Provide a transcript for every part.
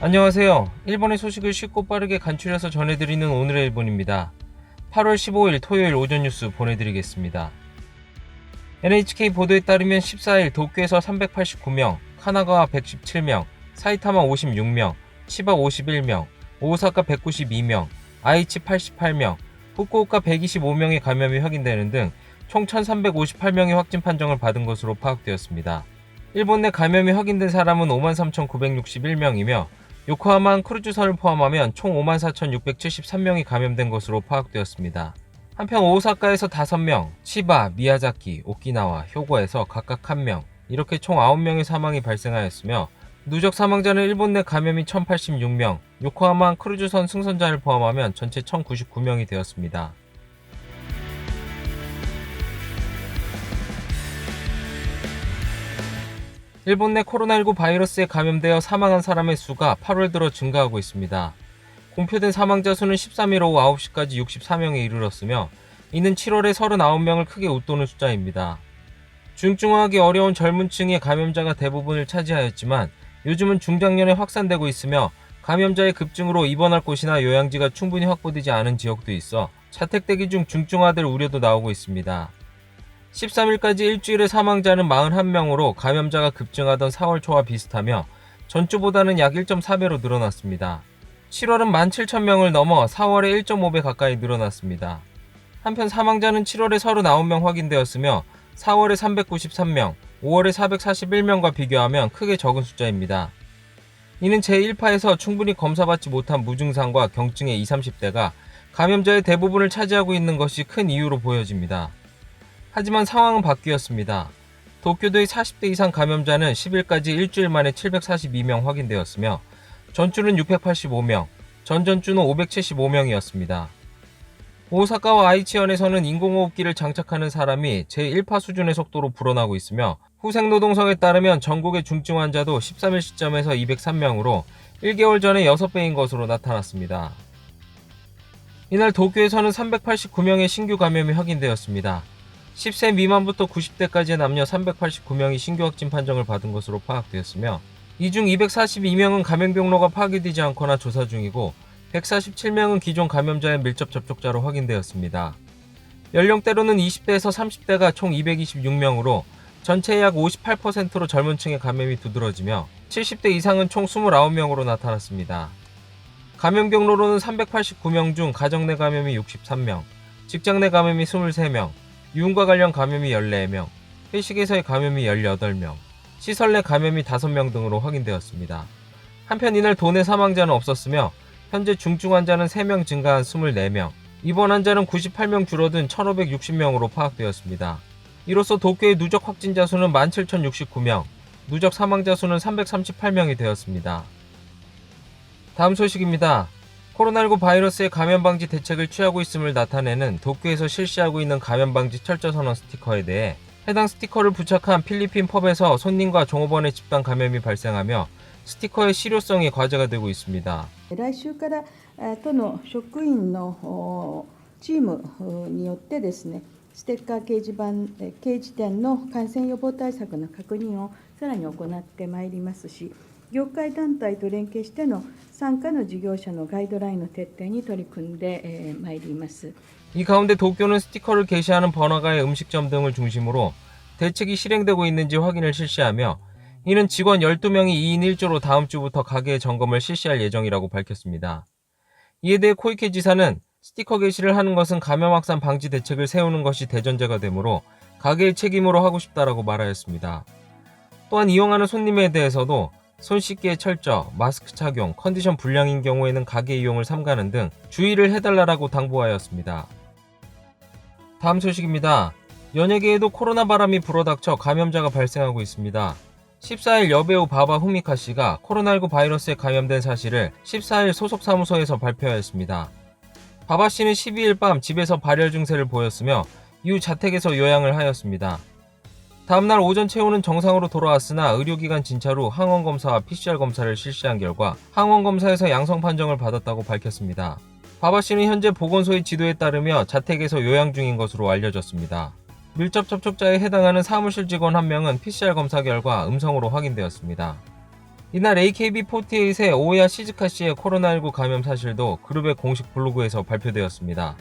안녕하세요. 일본의 소식을 쉽고 빠르게 간추려서 전해드리는 오늘의 일본입니다. 8월 15일 토요일 오전 뉴스 보내드리겠습니다. NHK 보도에 따르면 14일 도쿄에서 389명, 카나가와 117명, 사이타마 56명, 치바 51명, 오사카 192명, 아이치 88명, 후쿠오카 125명의 감염이 확인되는 등 총 1358명의 확진 판정을 받은 것으로 파악되었습니다. 일본 내 감염이 확인된 사람은 53,961명이며 요코하마항 크루즈선을 포함하면 총 54,673명이 감염된 것으로 파악되었습니다. 한편 오사카에서 5명, 치바, 미야자키, 오키나와, 효고에서 각각 1명, 이렇게 총 9명의 사망이 발생하였으며 누적 사망자는 일본 내 감염이 1,086명, 요코하마항 크루즈선 승선자를 포함하면 전체 1,099명이 되었습니다. 일본 내 코로나19 바이러스에 감염되어 사망한 사람의 수가 8월 들어 증가하고 있습니다. 공표된 사망자 수는 13일 오후 9시까지 64명에 이르렀으며 이는 7월에 39명을 크게 웃도는 숫자입니다. 중증화하기 어려운 젊은 층의 감염자가 대부분을 차지하였지만 요즘은 중장년에 확산되고 있으며 감염자의 급증으로 입원할 곳이나 요양지가 충분히 확보되지 않은 지역도 있어 자택 대기 중 중증화될 우려도 나오고 있습니다. 13일까지 일주일의 사망자는 41명으로 감염자가 급증하던 4월 초와 비슷하며 전주보다는 약 1.4배로 늘어났습니다. 7월은 17,000명을 넘어 4월에 1.5배 가까이 늘어났습니다. 한편 사망자는 7월에 39명 확인되었으며 4월에 393명, 5월에 441명과 비교하면 크게 적은 숫자입니다. 이는 제1파에서 충분히 검사받지 못한 무증상과 경증의 20, 30대가 감염자의 대부분을 차지하고 있는 것이 큰 이유로 보여집니다. 하지만 상황은 바뀌었습니다. 도쿄도의 40대 이상 감염자는 10일까지 일주일 만에 742명 확인되었으며 전주는 685명, 전전주는 575명이었습니다. 오사카와 아이치현에서는 인공호흡기를 장착하는 사람이 제1파 수준의 속도로 불어나고 있으며 후생노동성에 따르면 전국의 중증 환자도 13일 시점에서 203명으로 1개월 전에 6배인 것으로 나타났습니다. 이날 도쿄에서는 389명의 신규 감염이 확인되었습니다. 10세 미만부터 90대까지의 남녀 389명이 신규 확진 판정을 받은 것으로 파악되었으며 이 중 242명은 감염 경로가 파악되지 않거나 조사 중이고 147명은 기존 감염자의 밀접 접촉자로 확인되었습니다. 연령대로는 20대에서 30대가 총 226명으로 전체의 약 58%로 젊은 층의 감염이 두드러지며 70대 이상은 총 29명으로 나타났습니다. 감염 경로로는 389명 중 가정 내 감염이 63명, 직장 내 감염이 23명, 유흥과 관련 감염이 14명, 회식에서의 감염이 18명, 시설 내 감염이 5명 등으로 확인되었습니다. 한편 이날 도내 사망자는 없었으며 현재 중증 환자는 3명 증가한 24명, 입원 환자는 98명 줄어든 1,560명으로 파악되었습니다. 이로써 도쿄의 누적 확진자 수는 17,069명, 누적 사망자 수는 338명이 되었습니다. 다음 소식입니다. 코로나19 바이러스의 감염 방지 대책을 취하고 있음을 나타내는 도쿄에서 실시하고 있는 감염 방지 철저 선언 스티커에 대해 해당 스티커를 부착한 필리핀 펍에서 손님과 종업원의 집단 감염이 발생하며 스티커의 실효성이 과제가 되고 있습니다. 来週から都の職員のチームによってですね、ステッカー掲示店の感染予防対策の確認をさらに行ってまいりますし、業界団体と連携しての傘下の事業者のガイドラインの徹底に取り組んでまいります。 이 가운데 도쿄는 스티커를 게시하는 번화가의 음식점 등을 중심으로 대책이 실행되고 있는지 확인을 실시하며 이는 직원 12명이 2인 1조로 다음 주부터 가게 점검을 실시할 예정이라고 밝혔습니다. 이에 대해 코이케 지사는 스티커 게시를 하는 것은 감염 확산 방지 대책을 세우는 것이 대전제가 되므로 가게의 책임으로 하고 싶다라고 말하였습니다. 또한 이용하는 손님에 대해서도 손 씻기의 철저, 마스크 착용, 컨디션 불량인 경우에는 가게 이용을 삼가는 등 주의를 해달라고 당부하였습니다. 다음 소식입니다. 연예계에도 코로나 바람이 불어닥쳐 감염자가 발생하고 있습니다. 14일 여배우 바바 후미카 씨가 코로나19 바이러스에 감염된 사실을 14일 소속 사무소에서 발표하였습니다. 바바 씨는 12일 밤 집에서 발열 증세를 보였으며 이후 자택에서 요양을 하였습니다. 다음날 오전 체온은 정상으로 돌아왔으나 의료기관 진찰 후 항원검사와 PCR 검사를 실시한 결과 항원검사에서 양성 판정을 받았다고 밝혔습니다. 바바 씨는 현재 보건소의 지도에 따르며 자택에서 요양 중인 것으로 알려졌습니다. 밀접 접촉자에 해당하는 사무실 직원 1명은 PCR 검사 결과 음성으로 확인되었습니다. 이날 AKB48의 오야 시즈카 씨의 코로나19 감염 사실도 그룹의 공식 블로그에서 발표되었습니다.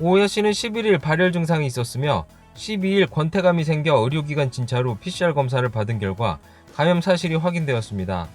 오야 씨는 11일 발열 증상이 있었으며 12일 권태감이 생겨 의료기관 진찰 후 PCR 검사를 받은 결과 감염 사실이 확인되었습니다.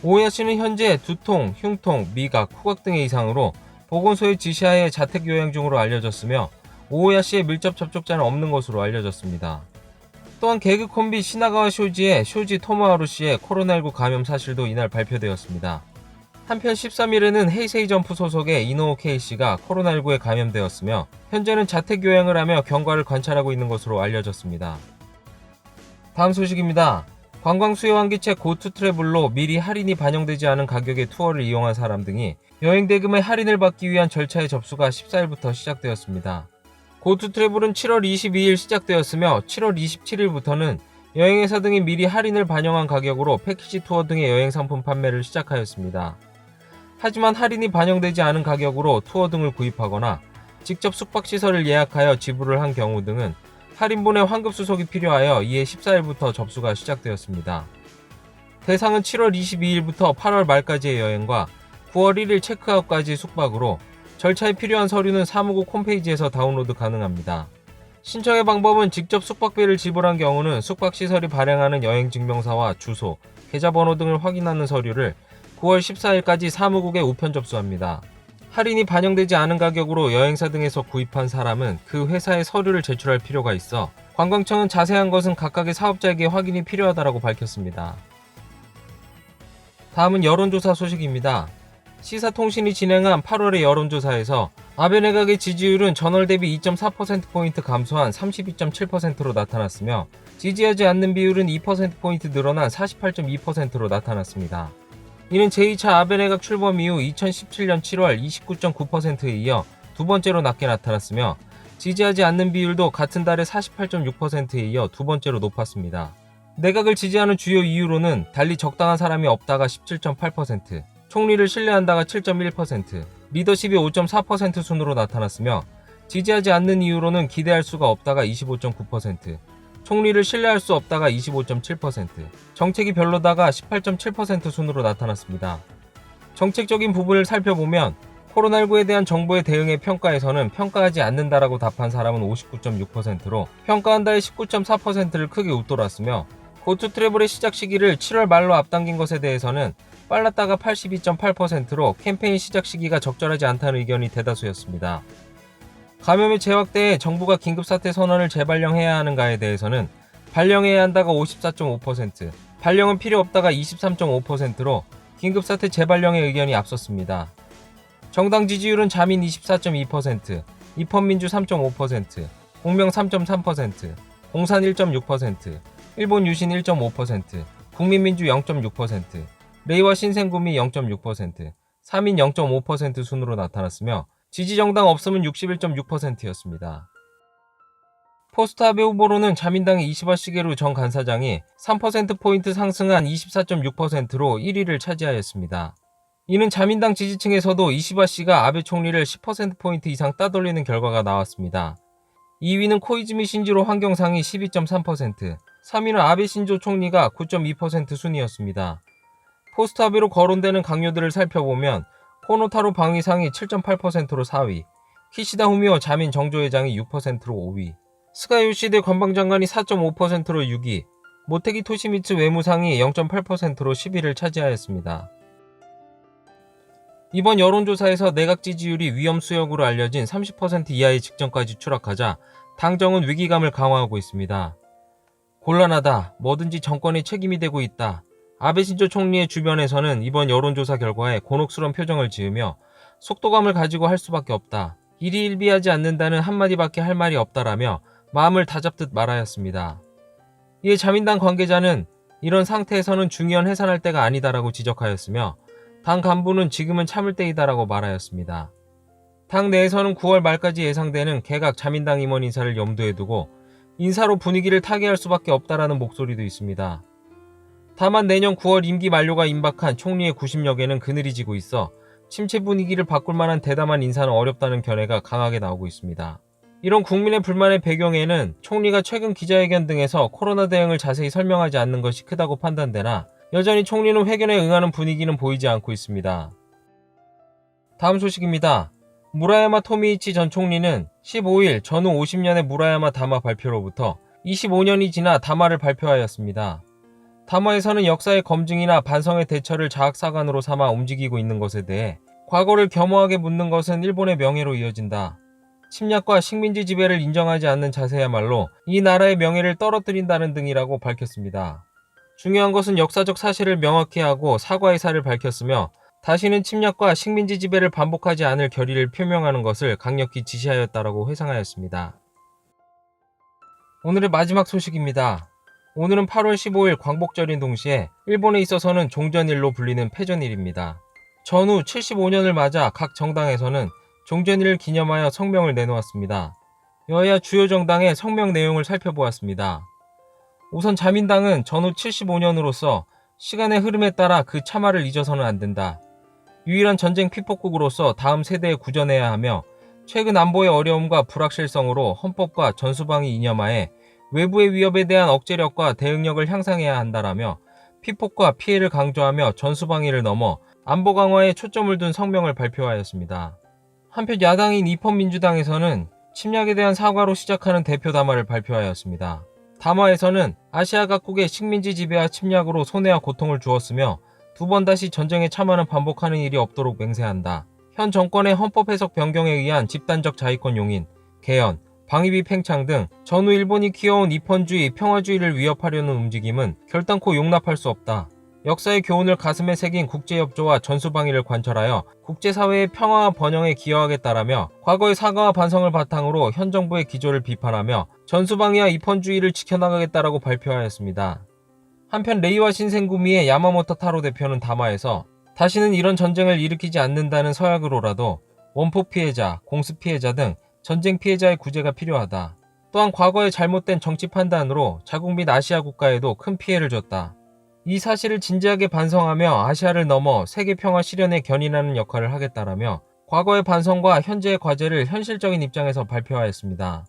오야 씨는 현재 두통, 흉통, 미각, 후각 등의 이상으로 보건소의 지시하에 자택 요양 중으로 알려졌으며 오야 씨의 밀접 접촉자는 없는 것으로 알려졌습니다. 또한 개그 콤비 시나가와 쇼지의 쇼지 토모하루 씨의 코로나19 감염 사실도 이날 발표되었습니다. 한편 13일에는 헤이세이 점프 소속의 이노우 케이 씨가 코로나19에 감염되었으며 현재는 자택 요양을 하며 경과를 관찰하고 있는 것으로 알려졌습니다. 다음 소식입니다. 관광 수요 환기책 고투 트래블로 미리 할인이 반영되지 않은 가격의 투어를 이용한 사람 등이 여행 대금의 할인을 받기 위한 절차의 접수가 14일부터 시작되었습니다. 고투 트래블은 7월 22일 시작되었으며 7월 27일부터는 여행회사 등이 미리 할인을 반영한 가격으로 패키지 투어 등의 여행 상품 판매를 시작하였습니다. 하지만 할인이 반영되지 않은 가격으로 투어 등을 구입하거나 직접 숙박시설을 예약하여 지불을 한 경우 등은 할인분의 환급 수속이 필요하여 이에 14일부터 접수가 시작되었습니다. 대상은 7월 22일부터 8월 말까지의 여행과 9월 1일 체크아웃까지 숙박으로 절차에 필요한 서류는 사무국 홈페이지에서 다운로드 가능합니다. 신청의 방법은 직접 숙박비를 지불한 경우는 숙박시설이 발행하는 여행증명서와 주소, 계좌번호 등을 확인하는 서류를 9월 14일까지 사무국에 우편 접수합니다. 할인이 반영되지 않은 가격으로 여행사 등에서 구입한 사람은 그 회사에 서류를 제출할 필요가 있어 관광청은 자세한 것은 각각의 사업자에게 확인이 필요하다고 밝혔습니다. 다음은 여론조사 소식입니다. 시사통신이 진행한 8월의 여론조사에서 아베 내각의 지지율은 전월 대비 2.4%포인트 감소한 32.7%로 나타났으며 지지하지 않는 비율은 2%포인트 늘어난 48.2%로 나타났습니다. 이는 제2차 아베 내각 출범 이후 2017년 7월 29.9%에 이어 두 번째로 낮게 나타났으며 지지하지 않는 비율도 같은 달에 48.6%에 이어 두 번째로 높았습니다. 내각을 지지하는 주요 이유로는 달리 적당한 사람이 없다가 17.8%, 총리를 신뢰한다가 7.1%, 리더십이 5.4% 순으로 나타났으며 지지하지 않는 이유로는 기대할 수가 없다가 25.9%, 총리를 신뢰할 수 없다가 25.7%, 정책이 별로다가 18.7% 순으로 나타났습니다. 정책적인 부분을 살펴보면 코로나19에 대한 정부의 대응의 평가에서는 평가하지 않는다라고 답한 사람은 59.6%로 평가한다의 19.4%를 크게 웃돌았으며 고투 트래블의 시작 시기를 7월 말로 앞당긴 것에 대해서는 빨랐다가 82.8%로 캠페인 시작 시기가 적절하지 않다는 의견이 대다수였습니다. 감염의 재확대에 정부가 긴급사태 선언을 재발령해야 하는가에 대해서는 발령해야 한다가 54.5%, 발령은 필요 없다가 23.5%로 긴급사태 재발령의 의견이 앞섰습니다. 정당 지지율은 자민 24.2%, 입헌민주 3.5%, 공명 3.3%, 공산 1.6%, 일본 유신 1.5%, 국민민주 0.6%, 레이와 신생구미 0.6%, 사민 0.5% 순으로 나타났으며 지지정당 없음은 61.6%였습니다. 포스트 아베 후보로는 자민당의 이시바 시게루 전 간사장이 3%포인트 상승한 24.6%로 1위를 차지하였습니다. 이는 자민당 지지층에서도 이시바 씨가 아베 총리를 10%포인트 이상 따돌리는 결과가 나왔습니다. 2위는 코이즈미 신지로 환경상이 12.3%, 3위는 아베 신조 총리가 9.2% 순이었습니다. 포스트 아베로 거론되는 강요들을 살펴보면 코노타로 방위상이 7.8%로 4위, 키시다 후미오 자민 정조회장이 6%로 5위, 스가 요시데 관방장관이 4.5%로 6위, 모테기 토시미츠 외무상이 0.8%로 10위를 차지하였습니다. 이번 여론조사에서 내각 지지율이 위험수역으로 알려진 30% 이하의 직전까지 추락하자 당정은 위기감을 강화하고 있습니다. 곤란하다, 뭐든지 정권의 책임이 되고 있다. 아베 신조 총리의 주변에서는 이번 여론조사 결과에 곤혹스러운 표정을 지으며 속도감을 가지고 할 수밖에 없다. 일희일비하지 않는다는 한마디밖에 할 말이 없다라며 마음을 다잡듯 말하였습니다. 이에 자민당 관계자는 이런 상태에서는 중의원 해산할 때가 아니다라고 지적하였으며 당 간부는 지금은 참을 때이다라고 말하였습니다. 당 내에서는 9월 말까지 예상되는 개각 자민당 임원 인사를 염두에 두고 인사로 분위기를 타개할 수밖에 없다라는 목소리도 있습니다. 다만 내년 9월 임기 만료가 임박한 총리의 구심력에는 그늘이 지고 있어 침체 분위기를 바꿀 만한 대담한 인사는 어렵다는 견해가 강하게 나오고 있습니다. 이런 국민의 불만의 배경에는 총리가 최근 기자회견 등에서 코로나 대응을 자세히 설명하지 않는 것이 크다고 판단되나 여전히 총리는 회견에 응하는 분위기는 보이지 않고 있습니다. 다음 소식입니다. 무라야마 토미이치 전 총리는 15일 전후 50년의 무라야마 다마 발표로부터 25년이 지나 다마를 발표하였습니다. 다마에서는 역사의 검증이나 반성의 대처를 자학사관으로 삼아 움직이고 있는 것에 대해 과거를 겸허하게 묻는 것은 일본의 명예로 이어진다. 침략과 식민지 지배를 인정하지 않는 자세야말로 이 나라의 명예를 떨어뜨린다는 등이라고 밝혔습니다. 중요한 것은 역사적 사실을 명확히 하고 사과의 사를 밝혔으며 다시는 침략과 식민지 지배를 반복하지 않을 결의를 표명하는 것을 강력히 지시하였다라고 회상하였습니다. 오늘의 마지막 소식입니다. 오늘은 8월 15일 광복절인 동시에 일본에 있어서는 종전일로 불리는 패전일입니다. 전후 75년을 맞아 각 정당에서는 종전일을 기념하여 성명을 내놓았습니다. 여야 주요 정당의 성명 내용을 살펴보았습니다. 우선 자민당은 전후 75년으로서 시간의 흐름에 따라 그 참화를 잊어서는 안 된다. 유일한 전쟁 피폭국으로서 다음 세대에 구전해야 하며 최근 안보의 어려움과 불확실성으로 헌법과 전수방위 이념하에 외부의 위협에 대한 억제력과 대응력을 향상해야 한다라며 피폭과 피해를 강조하며 전수방위를 넘어 안보 강화에 초점을 둔 성명을 발표하였습니다. 한편 야당인 입헌민주당에서는 침략에 대한 사과로 시작하는 대표 담화를 발표하였습니다. 담화에서는 아시아 각국의 식민지 지배와 침략으로 손해와 고통을 주었으며 두 번 다시 전쟁에 참화는 반복하는 일이 없도록 맹세한다. 현 정권의 헌법 해석 변경에 의한 집단적 자위권 용인, 개헌, 방위비 팽창 등 전후 일본이 키워온 입헌주의, 평화주의를 위협하려는 움직임은 결단코 용납할 수 없다. 역사의 교훈을 가슴에 새긴 국제협조와 전수방위를 관철하여 국제사회의 평화와 번영에 기여하겠다라며 과거의 사과와 반성을 바탕으로 현 정부의 기조를 비판하며 전수방위와 입헌주의를 지켜나가겠다라고 발표하였습니다. 한편 레이와 신생구미의 야마모토 타로 대표는 담화에서 다시는 이런 전쟁을 일으키지 않는다는 서약으로라도 원포 피해자, 공습 피해자 등 전쟁 피해자의 구제가 필요하다. 또한 과거의 잘못된 정치 판단으로 자국 및 아시아 국가에도 큰 피해를 줬다. 이 사실을 진지하게 반성하며 아시아를 넘어 세계 평화 실현에 견인하는 역할을 하겠다라며 과거의 반성과 현재의 과제를 현실적인 입장에서 발표하였습니다.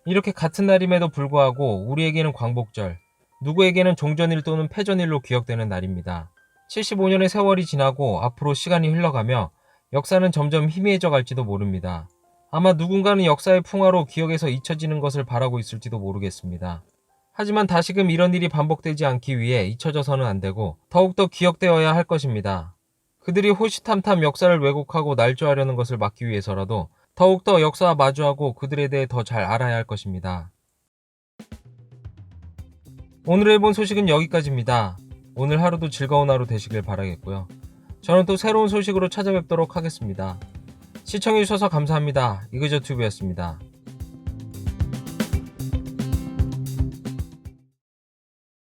이렇게 같은 날임에도 불구하고 우리에게는 광복절, 누구에게는 종전일 또는 패전일로 기억되는 날입니다. 75년의 세월이 지나고 앞으로 시간이 흘러가며 역사는 점점 희미해져 갈지도 모릅니다. 아마 누군가는 역사의 풍화로 기억에서 잊혀지는 것을 바라고 있을지도 모르겠습니다. 하지만 다시금 이런 일이 반복되지 않기 위해 잊혀져서는 안 되고 더욱더 기억되어야 할 것입니다. 그들이 호시탐탐 역사를 왜곡하고 날조하려는 것을 막기 위해서라도 더욱더 역사와 마주하고 그들에 대해 더 잘 알아야 할 것입니다. 오늘 해본 소식은 여기까지입니다. 오늘 하루도 즐거운 하루 되시길 바라겠고요. 저는 또 새로운 소식으로 찾아뵙도록 하겠습니다. 시청해주셔서 감사합니다. 이그저튜브였습니다.